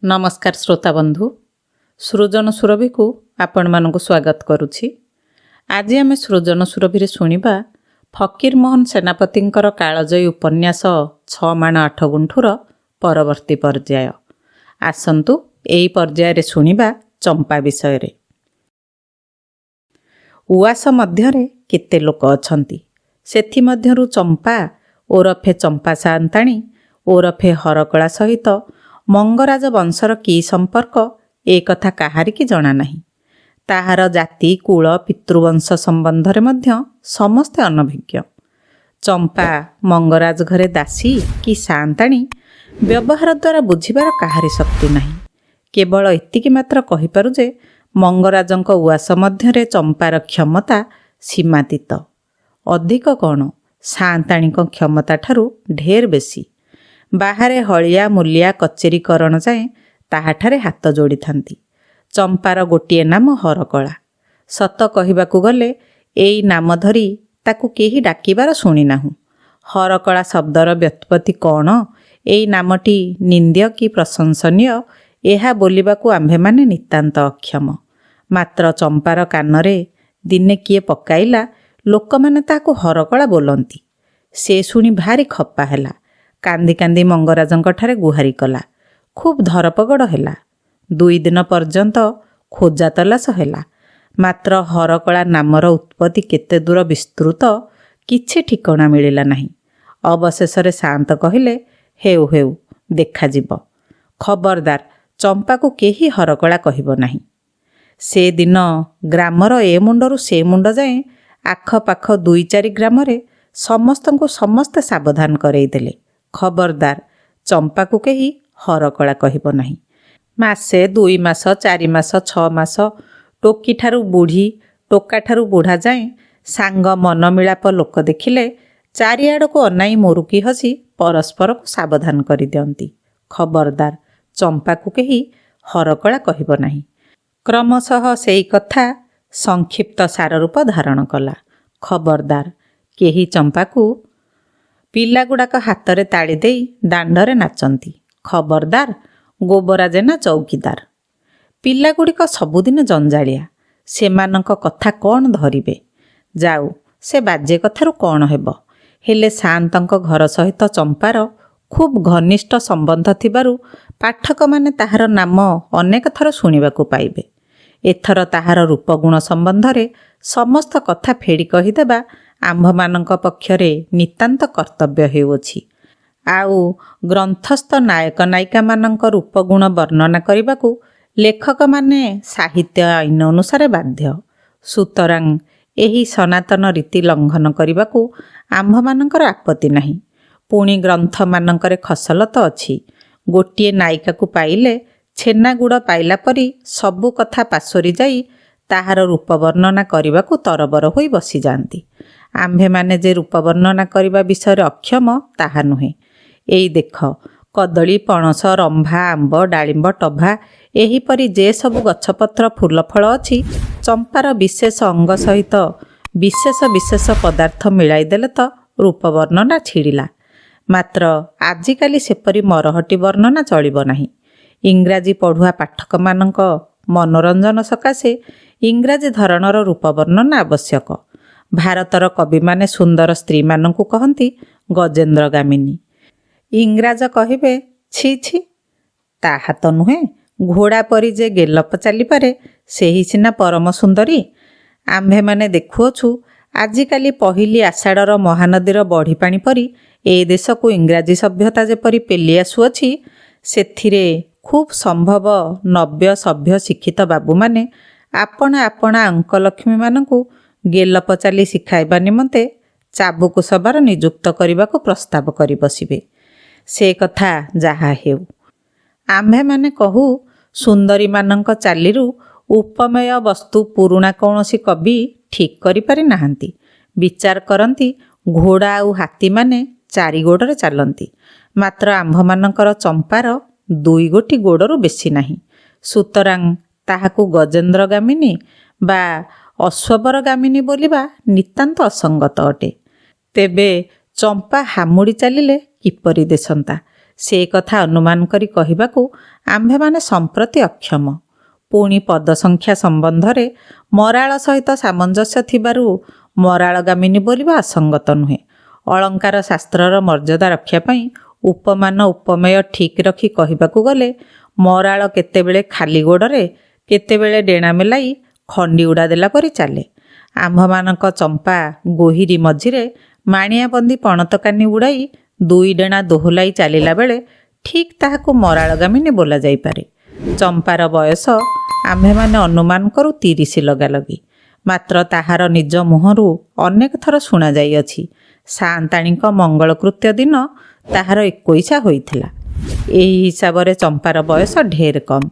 नमस्कार श्रोता बंधु सृजन सुरभि को आपण मानक स्वागत करुछि। आज आम सृजन सुरभि शुणा फकीर मोहन सेनापतिंकर कालजयी उपन्यास 6 माण 8 गुंठुर परवर्ती पर्याय। आसंतु एई पर्याय शुणा चंपा विषय रे। उआस मध्यरे केते लोक अछंती, सेथि मध्यरु चंपा ओरफे चंपा सान्ताणी ओरफे हरकला सहित मंगराज वंशर की संपर्क ए कथा काहारी की जना नहीं। ताहार जाति कूल पितृवंश संबंध मध्य समस्ते अनभिज्ञ। चंपा मंगराज घरे दासी कि सान्ताणी व्यवहार द्वारा बुझिबार काहारी शक्ति नहीं। केवल एतिकी मात्र कहिपारु जे मंगराजंक उआस मध्यरे चंपार क्षमता सीमातीत। अधिक कौन सान्ताणीक क्षमता ठारू ढेर बेसी। बाहरे हलिया मूलिया कचेरीकरण जाए ताहाठारे हाथ जोड़ी थांती। चंपार गोटिए नाम हरकला। सत कहिबाकू गले एई नाम धरी ताकू केही डाकिबार शुणी नाहु। हरकला शब्दर व्युत्पत्ति कौन, एई नामटी निंद्य कि प्रशंसनीय एहा बोलिबाकू आम्भेमाने नितांत अक्षम। मात्र चंपार कानरे दिने किए पकाइला लोकमाने ताकू हरकला बोलंती। से शुणी भारी खप्पा हैला। कांदी कांदी मंगराजंक ठारे गुहारी कला। खूब धरपगड़ हैला। 2 दिन पर्यंत खोजा तलाश हैला। मात्र हरकला नामर उत्पत्ति केते दूर विस्तृत किछि ठिकणा मिलिला नहीं। अवशेषरे शांत कहिले हेउ हेउ देखा जीव। खबरदार चंपा को केही हरकला कहिबो नहीं। से दिन ग्रामर ए मुंडरू से मुंड जाए आखपाख 2-4 ग्रामरे समस्तंको समस्ते सावधान करई देले। खबरदार चंपा को केही हरकला कहिबो नहीं। मासे 2 मास 4 मास 6 मास टोकी ठारू बुढ़ी टोका ठारू बुढ़ा जाए सांग मन मिलाप लोक देखिले चारिआड़ को अनाई मोरुकी हसी परस्पर को सावधान करि दियंती। खबरदार चंपा को केही हरकला कहिबो नहीं। क्रमशः सेई कथा संक्षिप्त सार रूप धारण कला। खबरदार केही चंपा को पिला गुड़ाक हाथ रे ताड़ी देई दांडरे नाचंती। खबरदार गोबरा जेना चौकीदार। पिला गुड़िक सबुदिन जंजालिया। सेमानंक कथा कौन धरिबे। जाऊ से बाजे कथारु कौन हेबो। हेले शांतंक घर सहित चंपार खूब घनिष्ठ संबंध थिबारु पाठक माने ताहार नाम अनेक थर शुणिबाकू पाइबे। एथर ताहार रूपगुण संबंधरे समस्त कथा फेड़ी कहिदेबा आम्भमानंक पक्षरे नितांत कर्तव्य हेउछि। आउ ग्रंथस्थ नायक नायिका मानंक रूपगुण वर्णना करिबाकू लेखक माने साहित्य आईन अनुसार बाध्य। सुतरां एही सनातन रीति लंघन करिबाकू आम्भमानंकर आपत्ति नहीं। पुणी ग्रंथ मानंकरे खसलत अछि। गोटिए नायिका को पाइले छेना गुड़ पाइला परी सबु कथा पासोरी जाई ताहार रूप वर्णना करिबाकू तरबर होई बसी जांती। आम्भे माने जे रूप वर्णना करिबा विषय अक्षम ताहा नुहे। एई देख कदली पणस रंभा आंब डालिंब टभा एहीपरि जे सबु गछपत्र फूल फल अछि चंपार विशेष अंग सहित विशेष विशेष पदार्थ मिलाई देले तो रूप वर्णना छिड़िला। मात्र आजिकाली सेपरी मरहटी वर्णना चलिब नाही। इंग्राजी पढ़ुआ पाठक मानक मनोरंजन सकाशे इंग्राजी धरणर रूप वर्णना आवश्यक। भारतर कवि माने सुंदर स्त्री मानकु कहंती गजेंद्र गामिनी। इंग्राज कहिबे छी छी ताहा तो नुहे, घोड़ा परी जे गेलप चली पारे सेही सिना परम सुंदरी। आम्भे माने देखुअछु आजिकाली पहिली आषाढ़र महानदीर बढ़ी पानी परी ए देश को इंग्राजी सभ्यता जेपरी पेली आसुअछि सेथिरे खूब संभव नव्य सभ्य शिक्षित बाबू माने आपना आपना अंकलक्ष्मी मानकु गेलप चाली शिखाइबा निमंते चाबुक सबार नियुक्त करने प्रस्ताव करि बसिबे। से कथा जहा हेउ आम्भे माने कहू सुंदरी मानंक चालीरु उपमेय वस्तु पुरुणा कौनसी कवि ठीक करि पारि नाहांती। विचार करंती घोड़ा आउ हाथी माने 4 गोड़रे चलंती। मात्र आम्भमानंकर चंपार 2 गोटी गोड़रु बेसी नाही। सुतरां ताहाकू गजेंद्र गामिनी बा अश्वबर गामिनी बोलिबा नितांत असंगत अटे। तेबे चंपा हामुड़ी चलिले किपरि देसंता। ସେ କଥା ଅନୁମାନ କରି କହିବାକୁ ଆମ୍ଭେମାନେ ସମ୍ପ୍ରତି ଅକ୍ଷମ। ପୁଣି ପଦ ସଂଖ୍ୟା ସମ୍ବନ୍ଧରେ ମରାଳ ସହିତ ସାମଞ୍ଜସ୍ୟ ଥିବାରୁ ମରାଳଗାମିନୀ ବୋଲିବା ଅସଙ୍ଗତ ନୁହେଁ। ଅଳଙ୍କାର ଶାସ୍ତ୍ରର ମର୍ଯ୍ୟାଦା ରକ୍ଷା ପାଇଁ ଉପମାନ ଉପମେୟ ଠିକ୍ ରଖି କହିବାକୁ ଗଲେ ମରାଳ କେତେବେଳେ ଖାଲି ଗୋଡ଼ରେ କେତେବେଳେ ଡେଣା ମେଲାଇ ଖଣ୍ଡି ଉଡ଼ା ଦେଲା ପରି ଚାଲେ। ଆମ୍ଭମାନଙ୍କ ଚମ୍ପା ଗୋହିରୀ ମଝିରେ ମାଣିଆବନ୍ଦୀ ପଣତକାନି ଉଡ଼ାଇ ଦୁଇ ଡେଣା ଦୋହଲାଇ ଚାଲିଲା ବେଳେ ଠିକ୍ ତାହାକୁ ମରାଳଗାମିନୀ ବୋଲା ଯାଇପାରେ। ଚମ୍ପାର ବୟସ ଆମ୍ଭେମାନେ ଅନୁମାନ କରୁ 30 ଲଗାଲଗି। ମାତ୍ର ତାହାର ନିଜ ମୁହଁରୁ ଅନେକ ଥର ଶୁଣାଯାଇଅଛି ସାଆନ୍ତାଣୀଙ୍କ ମଙ୍ଗଳକୃତ୍ୟ ଦିନ ତାହାର 21 ହୋଇଥିଲା। ଏହି ହିସାବରେ ଚମ୍ପାର ବୟସ ଢେର କମ୍।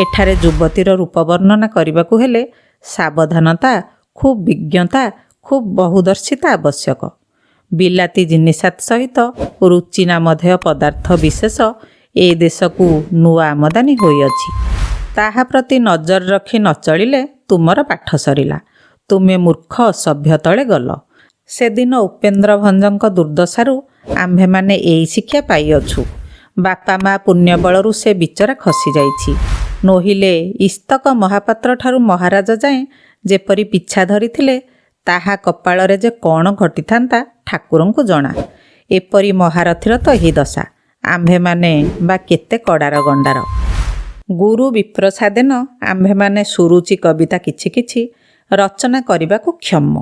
ଏଠାରେ ଯୁବତୀର ରୂପ ବର୍ଣ୍ଣନା କରିବାକୁ ହେଲେ ସାବଧାନତା, ଖୁବ୍ ବିଜ୍ଞତା, ଖୁବ୍ ବହୁଦର୍ଶିତା ଆବଶ୍ୟକ। ବିଲାତି ଜିନିଷାତ ସହିତ ରୁଚି ନାମଧେୟ ପଦାର୍ଥ ବିଶେଷ ଏ ଦେଶକୁ ନୂଆ ଆମଦାନୀ ହୋଇଅଛି। ତାହା ପ୍ରତି ନଜର ରଖି ନ ଚଳିଲେ ତୁମର ପାଠ ସରିଲା, ତୁମେ ମୂର୍ଖ ଅସଭ୍ୟ ତଳେ ଗଲ। ସେଦିନ ଉପେନ୍ଦ୍ର ଭଞ୍ଜଙ୍କ ଦୁର୍ଦ୍ଦଶାରୁ ଆମ୍ଭେମାନେ ଏଇ ଶିକ୍ଷା ପାଇଅଛୁ। ବାପା ମା ପୁଣ୍ୟବଳରୁ ସେ ବିଚରା ଖସିଯାଇଛି। ନୋହିଲେ ଇସ୍ତକ ମହାପାତ୍ରଠାରୁ ମହାରାଜ ଯାଏଁ ଯେପରି ପିଛା ଧରିଥିଲେ ତାହା କପାଳରେ ଯେ କ'ଣ ଘଟିଥାନ୍ତା ଠାକୁରଙ୍କୁ ଜଣା। ଏପରି ମହାରଥୀର ତ ଏହି ଦଶା। ଆମ୍ଭେମାନେ ବା କେତେ କଡ଼ାର ଗଣ୍ଡାର। ଗୁରୁ ବିପ୍ରସାଦେନ ଆମ୍ଭେମାନେ ସୁରୁଚି କବିତା କିଛି କିଛି ରଚନା କରିବାକୁ କ୍ଷମ।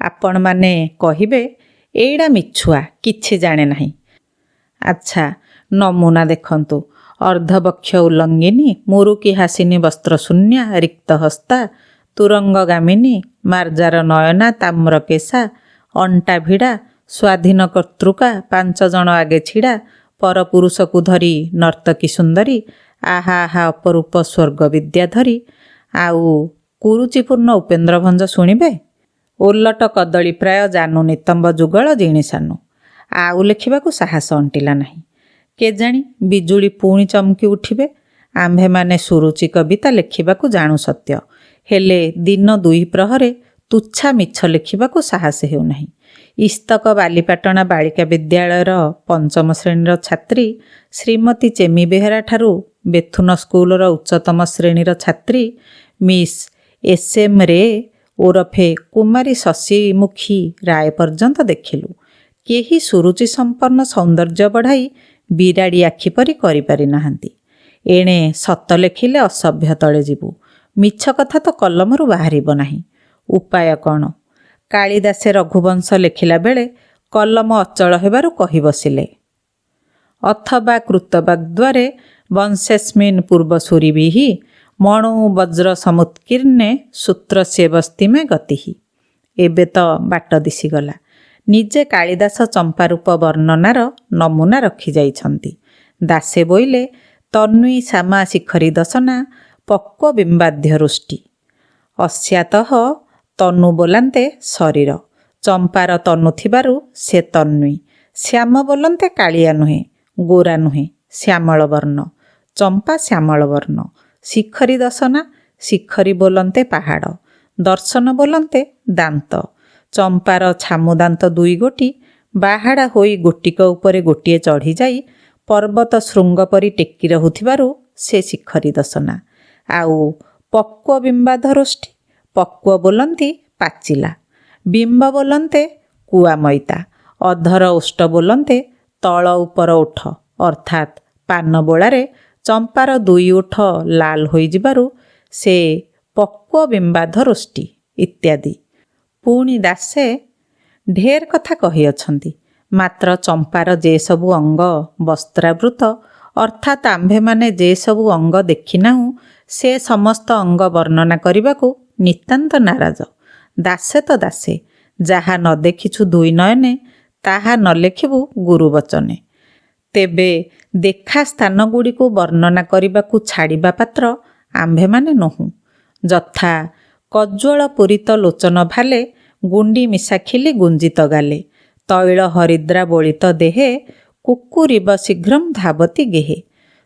ଆପଣମାନେ କହିବେ ଏଇଟା ମିଛୁଆ, କିଛି ଜାଣେ ନାହିଁ। ଆଚ୍ଛା, ନମୁନା ଦେଖନ୍ତୁ। ଅର୍ଦ୍ଧବକ୍ଷ ଉଲ୍ଲଙ୍ଗିନୀ, ମୁରୁକି ହାସିନୀ ବସ୍ତ୍ରଶୂନ୍ୟା, ରିକ୍ତହସ୍ତା, ତୁରଙ୍ଗଗାମିନୀ, ମାର୍ଜାର ନୟନା, ତାମ୍ରକେଶା, ଅଣ୍ଟା ଭିଡ଼ା, ସ୍ୱାଧୀନ କର୍ତ୍ତୃକା, 5 ଜଣ ଆଗେ ଛିଡ଼ା, ପରପୁରୁଷକୁ ଧରି ନର୍ତ୍ତକୀ ସୁନ୍ଦରୀ, ଆହା ଆହା ଅପରୂପ ସ୍ୱର୍ଗ ବିଦ୍ୟାଧରୀ। ଆଉ କୁରୁଚିପୂର୍ଣ୍ଣ ଉପେନ୍ଦ୍ର ଭଞ୍ଜ ଶୁଣିବେ? ଓଲଟ କଦଳୀ ପ୍ରାୟ ଜାନୁ ନିତମ୍ବ ଯୁଗଳ ଜିଣିସାନୁ। ଆଉ ଲେଖିବାକୁ ସାହସ ଅଣ୍ଟିଲା ନାହିଁ। କେଜାଣି ବିଜୁଳି ପୁଣି ଚମକି ଉଠିବେ। ଆମ୍ଭେମାନେ ସୁରୁଚି କବିତା ଲେଖିବାକୁ ଜାଣୁ ସତ୍ୟ, ହେଲେ ଦିନ 2 ପ୍ରହରେ ତୁଚ୍ଛା ମିଛ ଲେଖିବାକୁ ସାହସ ହେଉନାହିଁ। ଇସ୍ତକ ବାଲିପାଟଣା ବାଳିକା ବିଦ୍ୟାଳୟର 5ମ ଶ୍ରେଣୀର ଛାତ୍ରୀ ଶ୍ରୀମତୀ ଚେମି ବେହେରା ଠାରୁ ବେଥୁନ ସ୍କୁଲର ଉଚ୍ଚତମ ଶ୍ରେଣୀର ଛାତ୍ରୀ ମିସ୍ SM ରେ ଓରଫେ କୁମାରୀ ଶଶୀମୁଖୀ ରାୟ ପର୍ଯ୍ୟନ୍ତ ଦେଖିଲୁ। କେହି ସୁରୁଚି ସମ୍ପନ୍ନ ସୌନ୍ଦର୍ଯ୍ୟ ବଢ଼ାଇ ବିରାଡ଼ି ଆଖି ପରି କରିପାରି ନାହାନ୍ତି। ଏଣେ ସତ ଲେଖିଲେ ଅସଭ୍ୟ ତଳେ ଯିବୁ। ମିଛ କଥା ତ କଲମରୁ ବାହାରିବ ନାହିଁ। ଉପାୟ କ'ଣ? କାଳିଦାସେ ରଘୁବଂଶ ଲେଖିଲା ବେଳେ କଲମ ଅଚଳ ହେବାରୁ କହି ବସିଲେ, ଅଥବା କୃତବାଗ୍ଦ୍ୱାରେ ବଂଶେସ୍ମିନ୍ ପୂର୍ବସୂରିଭିଃ ମଣୁ ବଜ୍ର ସମୁତ୍କୀର୍ଣ୍ଣେ ସୂତ୍ରସ୍ୟ ବସ୍ତିମେ ଗତିଃ। ଏବେ ତ ବାଟ ଦିଶିଗଲା। ନିଜେ କାଳିଦାସ ଚମ୍ପାରୂପ ବର୍ଣ୍ଣନାର ନମୁନା ରଖିଯାଇଛନ୍ତି। ଦାସେ ବୋଇଲେ ତନ୍ୱୀ ଶ୍ୟାମା ଶିଖରୀ ଦଶନା ପକ୍ୱ ବିମ୍ବାଧ୍ୟ ରୁଷ୍ଟି। ଅସ୍ୟାତଃ ତନୁ ବୋଲାନ୍ତେ ଶରୀର। ଚମ୍ପାର ତନୁ ଥିବାରୁ ସେ ତନ୍ୱୀ। ଶ୍ୟାମ ବୋଲନ୍ତେ କାଳିଆ ନୁହେଁ, ଗୋରା ନୁହେଁ, ଶ୍ୟାମଳ ବର୍ଣ୍ଣ। ଚମ୍ପା ଶ୍ୟାମଳ ବର୍ଣ୍ଣ। ଶିଖରୀ ଦଶନା, ଶିଖରୀ ବୋଲନ୍ତେ ପାହାଡ଼। ଦର୍ଶନ ବୋଲନ୍ତେ ଦାନ୍ତ। ଚମ୍ପାର ଛାମୁ ଦାନ୍ତ 2 ଗୋଟି ବାହାଡ଼ା ହୋଇ ଗୋଟିକ ଉପରେ ଗୋଟିଏ ଚଢ଼ିଯାଇ ପର୍ବତ ଶୃଙ୍ଗ ପରି ଟେକି ରହୁଥିବାରୁ ସେ ଶିଖରୀ ଦଶନା। ଆଉ ପକ୍ୱ ବିମ୍ବାଧରୋଷ୍ଠୀ। ପକ୍ୱ ବୋଲନ୍ତି ପାଚିଲା, ବିମ୍ବ ବୋଲନ୍ତେ କୁଆମଇତା, ଅଧର ଓଷ୍ଠ ବୋଲନ୍ତେ ତଳ ଉପର ଓଠ, ଅର୍ଥାତ୍ ପାନବୋଳାରେ ଚମ୍ପାର 2 ଓଠ ଲାଲ ହୋଇଯିବାରୁ ସେ ପକ୍ୱ ବିମ୍ବାଧରୋଷ୍ଠୀ ଇତ୍ୟାଦି। ପୁଣି ଦାସେ ଢେର କଥା କହିଅଛନ୍ତି। ମାତ୍ର ଚମ୍ପାର ଯେ ସବୁ ଅଙ୍ଗ ବସ୍ତ୍ରାବୃତ, ଅର୍ଥାତ୍ ଆମ୍ଭେମାନେ ଯେ ସବୁ ଅଙ୍ଗ ଦେଖିନାହୁଁ, ସେ ସମସ୍ତ ଅଙ୍ଗ ବର୍ଣ୍ଣନା କରିବାକୁ ନିତାନ୍ତ ନାରାଜ। ଦାସେ ତ ଦାସେ, ଯାହା ନ ଦେଖିଛୁ 2 ନୟନେ, ତାହା ନ ଲେଖିବୁ ଗୁରୁବଚନେ। ତେବେ ଦେଖା ସ୍ଥାନଗୁଡ଼ିକୁ ବର୍ଣ୍ଣନା କରିବାକୁ ଛାଡ଼ିବା ପାତ୍ର ଆମ୍ଭେମାନେ ନୋହୁଁ। ଯଥା କଜ୍ୱଳ ପୂରିତ ଲୋଚନ ଭାଲେ, ଗୁଣ୍ଡି ମିଶାଖିଲି ଗୁଞ୍ଜିତ ଗାଲେ, ତୈଳ ହରିଦ୍ରା ବୋଳିତ ଦେହେ, କୁକୁରିବ ଶୀଘ୍ରଂ ଧାବତି ଗେହେ।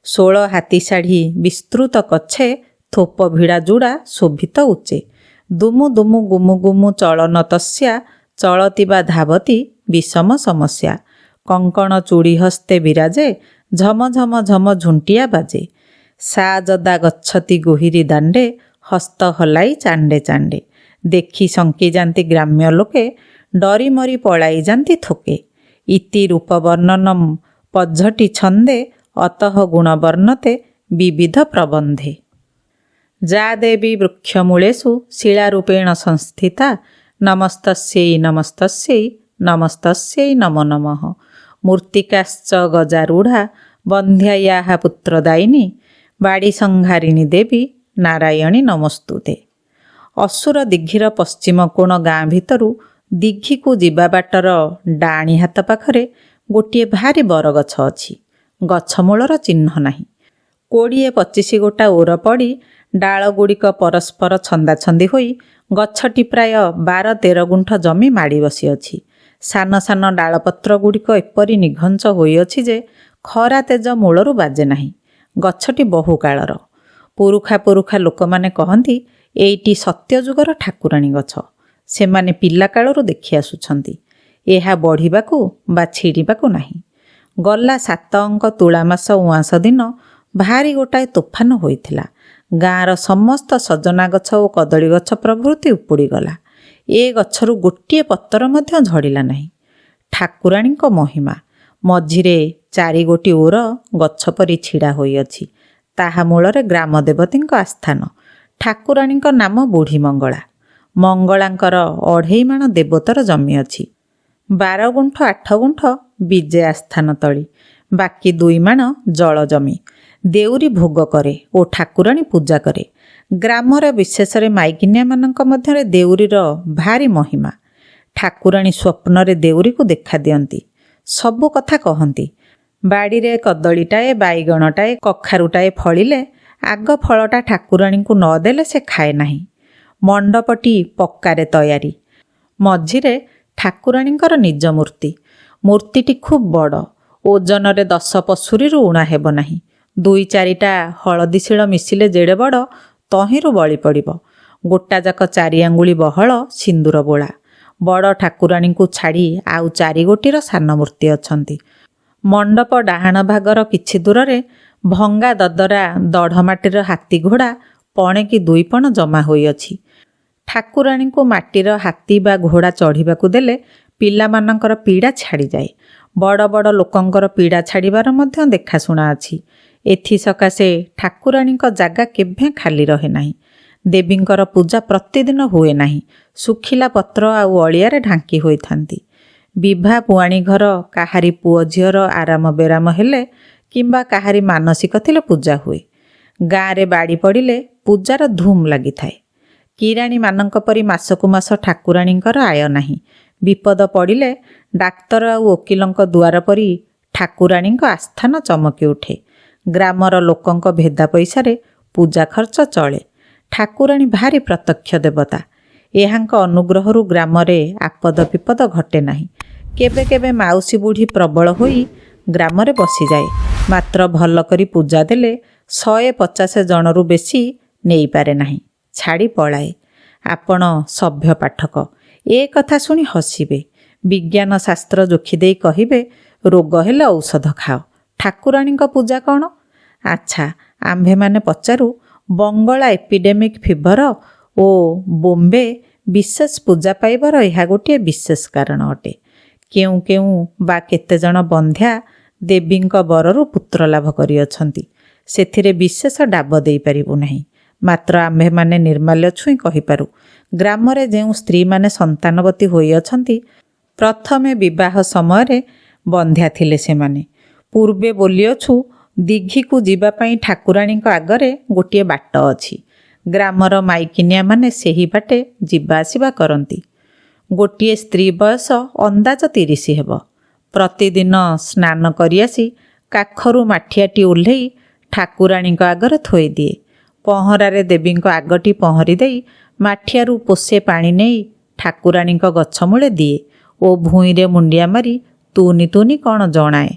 16 ହାତୀ ଶାଢ଼ୀ ବିସ୍ତୃତ କଛେ, ଥୋପ ଭିଡ଼ା ଜୁଡ଼ା ଶୋଭିତ ଉଚ୍ଚେ। ଦୁମୁ ଦୁମୁ ଗୁମୁ ଗୁମୁ ଚଳନ ତସ୍ୟା, ଚଳତି ବା ଧାବତି ବିଷମ ସମସ୍ୟା। କଙ୍କଣ ଚୁଡ଼ି ହସ୍ତେ ବିରାଜେ, ଝମ ଝମ ଝମ ଝୁଣ୍ଟିଆ ବାଜେ। ସା ଯଦା ଗଚ୍ଛତି ଗୋହିରୀ ଦାଣ୍ଡେ, ହସ୍ତ ହଲାଇ ଚାଣ୍ଡେ ଚାଣ୍ଡେ। ଦେଖି ଶଙ୍କି ଯାନ୍ତି ଗ୍ରାମ୍ୟ ଲୋକେ, ଡରି ମରି ପଳାଇ ଯାନ୍ତି ଥୋକେ। ଇତି ରୂପ ବର୍ଣ୍ଣନମ୍ ପଝ୍ଝଟି ଛନ୍ଦେ, ଅତଃ ଗୁଣ ବର୍ଣ୍ଣତେ ବିବିଧ ପ୍ରବନ୍ଧେ। ଯା ଦେବୀ ବୃକ୍ଷମୂଳେଷୁ ଶିଳାରୂପେଣ ସଂସ୍ଥିତା, ନମସ୍ତସ୍यै ନମସ୍ତସ୍यै ନମସ୍ତସ୍यै ନମୋ ନମଃ। ମୂର୍ତ୍ତିକାଶ୍ଚ ଗଜାରୂଢ଼ା, ବନ୍ଧ୍ୟାୟାଃ ପୁତ୍ରଦାୟିନୀ, ବାଡ଼ି ସଂହାରିଣୀ ଦେବୀ, ନାରାୟଣୀ ନମୋସ୍ତୁତେ। ଅସୁର ଦିଘିର ପଶ୍ଚିମ କୋଣ ଗାଁ ଭିତରୁ ଦିଘିକୁ ଯିବା ବାଟର ଡାହାଣୀ ହାତ ପାଖରେ ଗୋଟିଏ ଭାରି ବରଗଛ ଅଛି। ଗଛ ମୂଳର ଚିହ୍ନ ନାହିଁ। 20-25 ଗୋଟା ଓର ପଡ଼ି ଡାଳଗୁଡ଼ିକ ପରସ୍ପର ଛନ୍ଦାଛନ୍ଦି ହୋଇ ଗଛଟି ପ୍ରାୟ 12-13 ଗୁଣ୍ଠ ଜମି ମାଡ଼ି ବସିଅଛି। ସାନ ସାନ ଡାଳପତ୍ରଗୁଡ଼ିକ ଏପରି ନିଘଞ୍ଚ ହୋଇଅଛି ଯେ ଖରା ତେଜ ମୂଳରୁ ବାଜେ ନାହିଁ। ଗଛଟି ବହୁ କାଳର। ପୁରୁଖା ପୁରୁଖା ଲୋକମାନେ କହନ୍ତି ଏଇଟି ସତ୍ୟଯୁଗର ଠାକୁରାଣୀ ଗଛ। ସେମାନେ ପିଲାକାଳରୁ ଦେଖି ଆସୁଛନ୍ତି। ଏହା ବଢ଼ିବାକୁ ବା ଛିଡ଼ିବାକୁ ନାହିଁ। ଗଲା 7 ଅଙ୍କ ତୁଳା ମାସ ଉଆଁସ ଦିନ ଭାରି ଗୋଟାଏ ତୋଫାନ ହୋଇଥିଲା। ଗାଁର ସମସ୍ତ ସଜନା ଗଛ ଓ କଦଳୀ ଗଛ ପ୍ରଭୃତି ଉପୁଡ଼ିଗଲା। ଏ ଗଛରୁ ଗୋଟିଏ ପତ୍ର ମଧ୍ୟ ଝଡ଼ିଲା ନାହିଁ। ଠାକୁରାଣୀଙ୍କ ମହିମା। ମଝିରେ 4 ଗୋଟି ଓର ଗଛ ପରି ଛିଡ଼ା ହୋଇଅଛି। ତାହା ମୂଳରେ ଗ୍ରାମ ଦେବତୀଙ୍କ ଆସ୍ଥାନ। ଠାକୁରାଣୀଙ୍କ ନାମ ବୁଢ଼ୀ ମଙ୍ଗଳା। ମଙ୍ଗଳାଙ୍କର 2.5 ମାଣ ଦେବୋତ୍ତର ଜମି ଅଛି। 12 ଗୁଣ୍ଠ 8 ଗୁଣ୍ଠ ବିଜେ ଆସ୍ଥାନ ତଳି, ବାକି 2 ମାଣ ଜଳ ଜମି। ଦେଉରୀ ଭୋଗ କରେ ଓ ଠାକୁରାଣୀ ପୂଜା କରେ। ଗ୍ରାମର ବିଶେଷରେ ମାଇକିନିଆମାନଙ୍କ ମଧ୍ୟରେ ଦେଉରୀର ଭାରି ମହିମା। ଠାକୁରାଣୀ ସ୍ୱପ୍ନରେ ଦେଉରୀକୁ ଦେଖା ଦିଅନ୍ତି। ସବୁ କଥା କହନ୍ତି। ବାଡ଼ିରେ କଦଳୀଟାଏ, ବାଇଗଣଟାଏ, କଖାରୁଟାଏ ଫଳିଲେ ଆଗ ଫଳଟା ଠାକୁରାଣୀଙ୍କୁ ନ ଦେଲେ ସେ ଖାଏ ନାହିଁ। ମଣ୍ଡପଟି ପକ୍କାରେ ତୟାରୀ। ମଝିରେ ଠାକୁରାଣୀଙ୍କର ନିଜ ମୂର୍ତ୍ତି। ମୂର୍ତ୍ତିଟି ଖୁବ୍ ବଡ଼। ଓଜନରେ 10 ପଶୁରୀରୁ ଊଣା ହେବ ନାହିଁ। 2-4ଟା ହଳଦୀ ଶିଳ ମିଶିଲେ ଯେଡ଼େ ବଡ଼, ତହିଁରୁ ବଳି ପଡ଼ିବ। ଗୋଟାଯାକ 4 ଆଙ୍ଗୁଳି ବହଳ ସିନ୍ଦୁର ବୋଳା। ବଡ଼ ଠାକୁରାଣୀଙ୍କୁ ଛାଡ଼ି ଆଉ 4 ଗୋଟିର ସାନ ମୂର୍ତ୍ତି ଅଛନ୍ତି। ମଣ୍ଡପ ଡାହାଣ ଭାଗର କିଛି ଦୂରରେ ଭଙ୍ଗା ଦଦରା ଦଢ଼ ମାଟିର ହାତୀ ଘୋଡ଼ା ପଣେ କି 2 ପଣ ଜମା ହୋଇଅଛି। ଠାକୁରାଣୀଙ୍କୁ ମାଟିର ହାତୀ ବା ଘୋଡ଼ା ଚଢ଼ିବାକୁ ଦେଲେ ପିଲାମାନଙ୍କର ପୀଡ଼ା ଛାଡ଼ିଯାଏ। ବଡ଼ ବଡ଼ ଲୋକଙ୍କର ପୀଡ଼ା ଛାଡ଼ିବାର ମଧ୍ୟ ଦେଖାଶୁଣା ଅଛି। ଏଥିସକାଶେ ଠାକୁରାଣୀଙ୍କ ଜାଗା କେଭେ ଖାଲି ରହେ ନାହିଁ। ଦେବୀଙ୍କର ପୂଜା ପ୍ରତିଦିନ ହୁଏ ନାହିଁ। ଶୁଖିଲା ପତ୍ର ଆଉ ଅଳିଆରେ ଢାଙ୍କି ହୋଇଥାନ୍ତି। ବିଭା ପୁଆଣୀ ଘର କାହାରି ପୁଅ ଝିଅର ଆରାମ ବେରାମ ହେଲେ କିମ୍ବା କାହାରି ମାନସିକ ଥିଲେ ପୂଜା ହୁଏ। ଗାଁରେ ବାଡ଼ି ପଡ଼ିଲେ ପୂଜାର ଧୁମ୍ ଲାଗିଥାଏ। କିରାଣୀମାନଙ୍କ ପରି ମାସକୁ ମାସ ଠାକୁରାଣୀଙ୍କର ଆୟ ନାହିଁ। ବିପଦ ପଡ଼ିଲେ ଡାକ୍ତର ଆଉ ଓକିଲଙ୍କ ଦୁଆର ପରି ଠାକୁରାଣୀଙ୍କ ଆସ୍ଥାନ ଚମକି ଉଠେ। ଗ୍ରାମର ଲୋକଙ୍କ ଭେଦା ପଇସାରେ ପୂଜା ଖର୍ଚ୍ଚ ଚଳେ। ଠାକୁରାଣୀ ଭାରି ପ୍ରତ୍ୟକ୍ଷ ଦେବତା। ଏହାଙ୍କ ଅନୁଗ୍ରହରୁ ଗ୍ରାମରେ ଆପଦ ବିପଦ ଘଟେ ନାହିଁ। କେବେ କେବେ ମାଉସୀ ବୁଢ଼ୀ ପ୍ରବଳ ହୋଇ ଗ୍ରାମରେ ବସିଯାଏ। ମାତ୍ର ଭଲ କରି ପୂଜା ଦେଲେ 150 ଜଣରୁ ବେଶୀ ନେଇପାରେ ନାହିଁ, ଛାଡ଼ି ପଳାଏ। ଆପଣ ସଭ୍ୟ ପାଠକ ଏ କଥା ଶୁଣି ହସିବେ। ବିଜ୍ଞାନ ଶାସ୍ତ୍ର ଯୋଖିଦେଇ କହିବେ ରୋଗ ହେଲେ ଔଷଧ ଖାଅ। ଠାକୁରାଣୀଙ୍କ ପୂଜା କ'ଣ? ଆଚ୍ଛା, ଆମ୍ଭେମାନେ ପଚାରୁ ବଙ୍ଗଳା ଏପିଡେମିକ୍ ଫିଭର ଓ ବୋମ୍ବେ ବିଶେଷ ପୂଜା ପାଇବାର ଏହା ଗୋଟିଏ ବିଶେଷ କାରଣ ଅଟେ। କେଉଁ କେଉଁ ବା କେତେଜଣ ବନ୍ଧ୍ୟା ଦେବୀଙ୍କ ବରରୁ ପୁତ୍ର ଲାଭ କରିଅଛନ୍ତି। ସେଥିରେ ବିଶେଷ ଡାବ ଦେଇପାରିବୁ ନାହିଁ। ମାତ୍ର ଆମ୍ଭେମାନେ ନିର୍ମାଲ୍ୟ ଛୁଇଁ କହିପାରୁ, ଗ୍ରାମରେ ଯେଉଁ ସ୍ତ୍ରୀମାନେ ସନ୍ତାନବତୀ ହୋଇଅଛନ୍ତି, ପ୍ରଥମେ ବିବାହ ସମୟରେ ବନ୍ଧ୍ୟା ଥିଲେ ସେମାନେ। ପୂର୍ବେ ବୋଲିଅଛୁ ଦିଘିକୁ ଯିବା ପାଇଁ ଠାକୁରାଣୀଙ୍କ ଆଗରେ ଗୋଟିଏ ବାଟ ଅଛି। ଗ୍ରାମର ମାଇକିନିଆମାନେ ସେହି ବାଟେ ଯିବା ଆସିବା କରନ୍ତି। ଗୋଟିଏ ସ୍ତ୍ରୀ ବୟସ ଅନ୍ଦାଜ 30 ହେବ। ପ୍ରତିଦିନ ସ୍ନାନ କରିଆସି କାଖରୁ ମାଠିଆଟି ଓହ୍ଲେଇ ଠାକୁରାଣୀଙ୍କ ଆଗରେ ଥୋଇଦିଏ। ପହଁରାରେ ଦେବୀଙ୍କ ଆଗଟି ପହଁରି ଦେଇ ମାଠିଆରୁ ପୋଷେ ପାଣି ନେଇ ଠାକୁରାଣୀଙ୍କ ଗଛ ମୂଳେ ଦିଏ ଓ ଭୂଇଁରେ ମୁଣ୍ଡିଆ ମାରି ତୁନି ତୁନି କ'ଣ ଜଣାଏ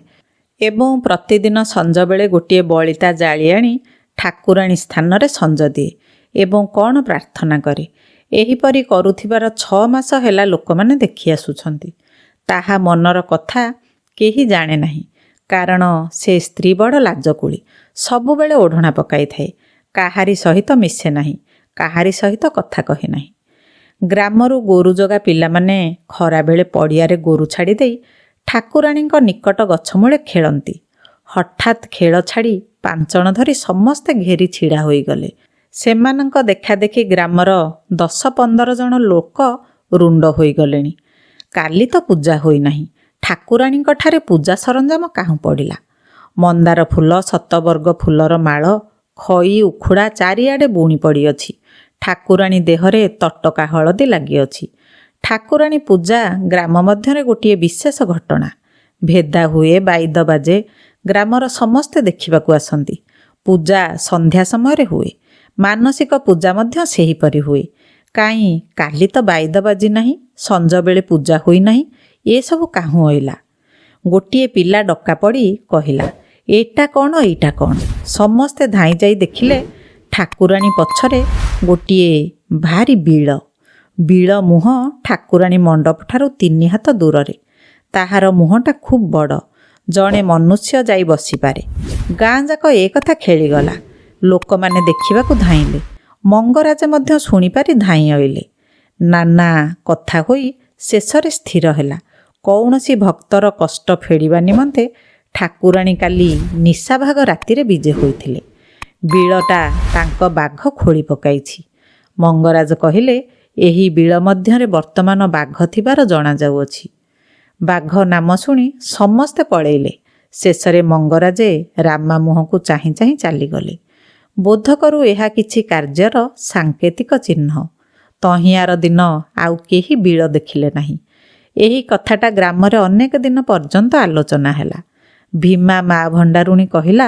ଏବଂ ପ୍ରତିଦିନ ସଞ୍ଜବେଳେ ଗୋଟିଏ ବଳିତା ଜାଳି ଆଣି ଠାକୁରାଣୀ ସ୍ଥାନରେ ସଞ୍ଜ ଦିଏ ଏବଂ କ'ଣ ପ୍ରାର୍ଥନା କରେ। ଏହିପରି କରୁଥିବାର 6 ମାସ ହେଲା ଲୋକମାନେ ଦେଖି ଆସୁଛନ୍ତି। ତାହା ମନର କଥା କେହି ଜାଣେ ନାହିଁ, କାରଣ ସେ ସ୍ତ୍ରୀ ବଡ଼ ଲାଜକୁଳି, ସବୁବେଳେ ଓଢ଼ଣା ପକାଇଥାଏ, କାହାରି ସହିତ ମିଶେ ନାହିଁ, କାହାରି ସହିତ କଥା କହେ ନାହିଁ। ଗ୍ରାମରୁ ଗୋରୁ ଜଗା ପିଲାମାନେ ଖରାବେଳେ ପଡ଼ିଆରେ ଗୋରୁ ଛାଡ଼ି ଦେଇ ଠାକୁରାଣୀଙ୍କ ନିକଟ ଗଛମୂଳେ ଖେଳନ୍ତି। ହଠାତ୍ ଖେଳ ଛାଡ଼ି ପାଞ୍ଚଣ ଧରି ସମସ୍ତେ ଘେରି ଛିଡ଼ା ହୋଇଗଲେ। ସେମାନଙ୍କ ଦେଖାଦେଖି ଗ୍ରାମର 10-15 ଜଣ ଲୋକ ରୁଣ୍ଡ ହୋଇଗଲେଣି। କାଲି ତ ପୂଜା ହୋଇନାହିଁ, ଠାକୁରାଣୀଙ୍କଠାରେ ପୂଜା ସରଞ୍ଜାମ କାହୁଁ ପଡ଼ିଲା? ମନ୍ଦାର ଫୁଲ, ଶତବର୍ଗ ଫୁଲର ମାଳ, ଖଇ ଉଖୁଡ଼ା ଚାରିଆଡ଼େ ବୁଣି ପଡ଼ିଅଛି। ଠାକୁରାଣୀ ଦେହରେ ତଟକା ହଳଦୀ ଲାଗିଅଛି। ଠାକୁରାଣୀ ପୂଜା ଗ୍ରାମ ମଧ୍ୟରେ ଗୋଟିଏ ବିଶେଷ ଘଟଣା। ଭେଦା ହୁଏ, ବାଇଦ ବାଜେ, ଗ୍ରାମର ସମସ୍ତେ ଦେଖିବାକୁ ଆସନ୍ତି। ପୂଜା ସନ୍ଧ୍ୟା ସମୟରେ ହୁଏ। ମାନସିକ ପୂଜା ମଧ୍ୟ ସେହିପରି ହୁଏ। କାହିଁ କାଲି ତ ବାଇଦ ବାଜି ନାହିଁ, ସଞ୍ଜବେଳେ ପୂଜା ହୋଇନାହିଁ, ଏସବୁ କାହୁଁ ଅଇଲା? ଗୋଟିଏ ପିଲା ଡକା ପଡ଼ି କହିଲା, ଏଇଟା କ'ଣ, ଏଇଟା କ'ଣ? ସମସ୍ତେ ଧାଇଁ ଯାଇ ଦେଖିଲେ ଠାକୁରାଣୀ ପଛରେ ଗୋଟିଏ ଭାରି ବିଳ। ବିଳ ମୁହଁ ଠାକୁରାଣୀ ମଣ୍ଡପଠାରୁ 3 ହାତ ଦୂରରେ। ତାହାର ମୁହଁଟା ଖୁବ୍ ବଡ଼, ଜଣେ ମନୁଷ୍ୟ ଯାଇ ବସିପାରେ। ଗାଁ ଯାକ ଏ କଥା ଖେଳିଗଲା। ଲୋକମାନେ ଦେଖିବାକୁ ଧାଇଁଲେ। ମଙ୍ଗରାଜ ମଧ୍ୟ ଶୁଣିପାରି ଧାଇଁ ଅଇଲେ। ନାନା କଥା ହୋଇ ଶେଷରେ ସ୍ଥିର ହେଲା, କୌଣସି ଭକ୍ତର କଷ୍ଟ ଫେଡ଼ିବା ନିମନ୍ତେ ଠାକୁରାଣୀ କାଲି ନିଶାଭାଗ ରାତିରେ ବିଜେ ହୋଇଥିଲେ। ବିଳଟା ତାଙ୍କ ବାଘ ଖୋଳି ପକାଇଛି। ମଙ୍ଗରାଜ କହିଲେ, ଏହି ବିଳ ମଧ୍ୟରେ ବର୍ତ୍ତମାନ ବାଘ ଥିବାର ଜଣାଯାଉଅଛି। ବାଘ ନାମ ଶୁଣି ସମସ୍ତେ ପଳେଇଲେ। ଶେଷରେ ମଙ୍ଗରାଜେ ରାମା ମୁହଁକୁ ଚାହିଁ ଚାହିଁ ଚାଲିଗଲେ। ବୋଧକରୁ ଏହା କିଛି କାର୍ଯ୍ୟର ସାଙ୍କେତିକ ଚିହ୍ନ। ତହିଁଆର ଦିନ ଆଉ କେହି ବିଳ ଦେଖିଲେ ନାହିଁ। ଏହି କଥାଟା ଗ୍ରାମରେ ଅନେକ ଦିନ ପର୍ଯ୍ୟନ୍ତ ଆଲୋଚନା ହେଲା। ଭୀମା ମା ଭଣ୍ଡାରୁଣୀ କହିଲା,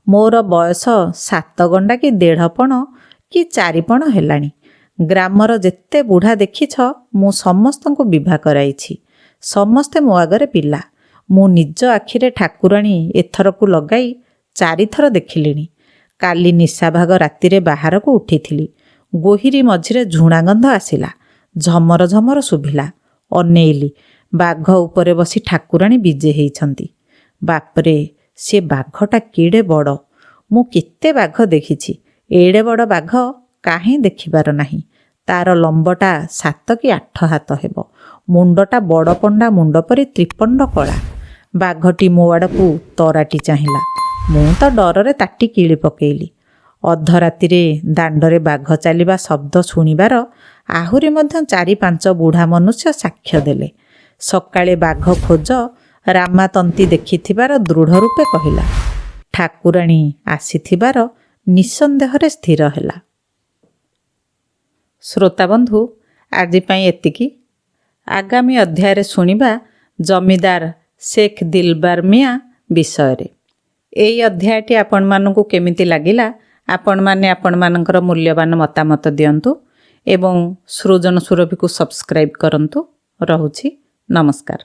ମୋର ବୟସ 7 ଗଣ୍ଡା କି 1.5 ପଣ କି 4 ପଣ ହେଲାଣି। ଗ୍ରାମର ଯେତେ ବୁଢ଼ା ଦେଖିଛ, ମୁଁ ସମସ୍ତଙ୍କୁ ବିଭା କରାଇଛି। ସମସ୍ତେ ମୋ ଆଗରେ ପିଲା। ମୁଁ ନିଜ ଆଖିରେ ଠାକୁରାଣୀ ଏଥରକୁ ଲଗାଇ 4 ଥର ଦେଖିଲିଣି। କାଲି ନିଶାଭାଗ ରାତିରେ ବାହାରକୁ ଉଠିଥିଲି। ଗୋହିରୀ ମଝିରେ ଝୁଣା ଗନ୍ଧ ଆସିଲା। ଝମର ଝମର ଶୁଭିଲା। ଅନେଇଲି, ବାଘ ଉପରେ ବସି ଠାକୁରାଣୀ ବିଜେ ହେଇଛନ୍ତି। ବାପରେ, ସେ ବାଘଟା କେଡ଼େ ବଡ଼! ମୁଁ କେତେ ବାଘ ଦେଖିଛି, ଏଡ଼େ ବଡ଼ ବାଘ କାହିଁ ଦେଖିବାର ନାହିଁ। ତାର ଲମ୍ବଟା 7 କି 8 ହାତ ହେବ। ମୁଣ୍ଡଟା ବଡ଼ ପଣ୍ଡା ମୁଣ୍ଡ ପରି ତ୍ରିପଣ୍ଡ କଳା। ବାଘଟି ମୋ ଆଡ଼କୁ ତରାଟି ଚାହିଁଲା। ମୁଁ ତ ଡରରେ ତାଟି କିଳି ପକେଇଲି। ଅଧରାତିରେ ଦାଣ୍ଡରେ ବାଘ ଚାଲିବା ଶବ୍ଦ ଶୁଣିବାର ଆହୁରି ମଧ୍ୟ 4-5 ବୁଢ଼ା ମନୁଷ୍ୟ ସାକ୍ଷ୍ୟ ଦେଲେ। ସକାଳେ ବାଘ ଖୋଜ ରାମାତନ୍ତୀ ଦେଖିଥିବାର ଦୃଢ଼ ରୂପେ କହିଲା। ଠାକୁରାଣୀ ଆସିଥିବାର ନିଃସନ୍ଦେହରେ ସ୍ଥିର ହେଲା। ଶ୍ରୋତାବନ୍ଧୁ, ଆଜି ପାଇଁ ଏତିକି। ଆଗାମୀ ଅଧ୍ୟାୟରେ ଶୁଣିବା ଜମିଦାର ଶେଖ ଦିଲବାର ମିଆଁ ବିଷୟରେ। ଏହି ଅଧ୍ୟାୟଟି ଆପଣମାନଙ୍କୁ କେମିତି ଲାଗିଲା, ଆପଣମାନେ ଆପଣମାନଙ୍କର ମୂଲ୍ୟବାନ ମତାମତ ଦିଅନ୍ତୁ ଏବଂ ସୃଜନ ସୁରଭିକୁ ସବସ୍କ୍ରାଇବ୍ କରନ୍ତୁ। ରହୁଛି, ନମସ୍କାର।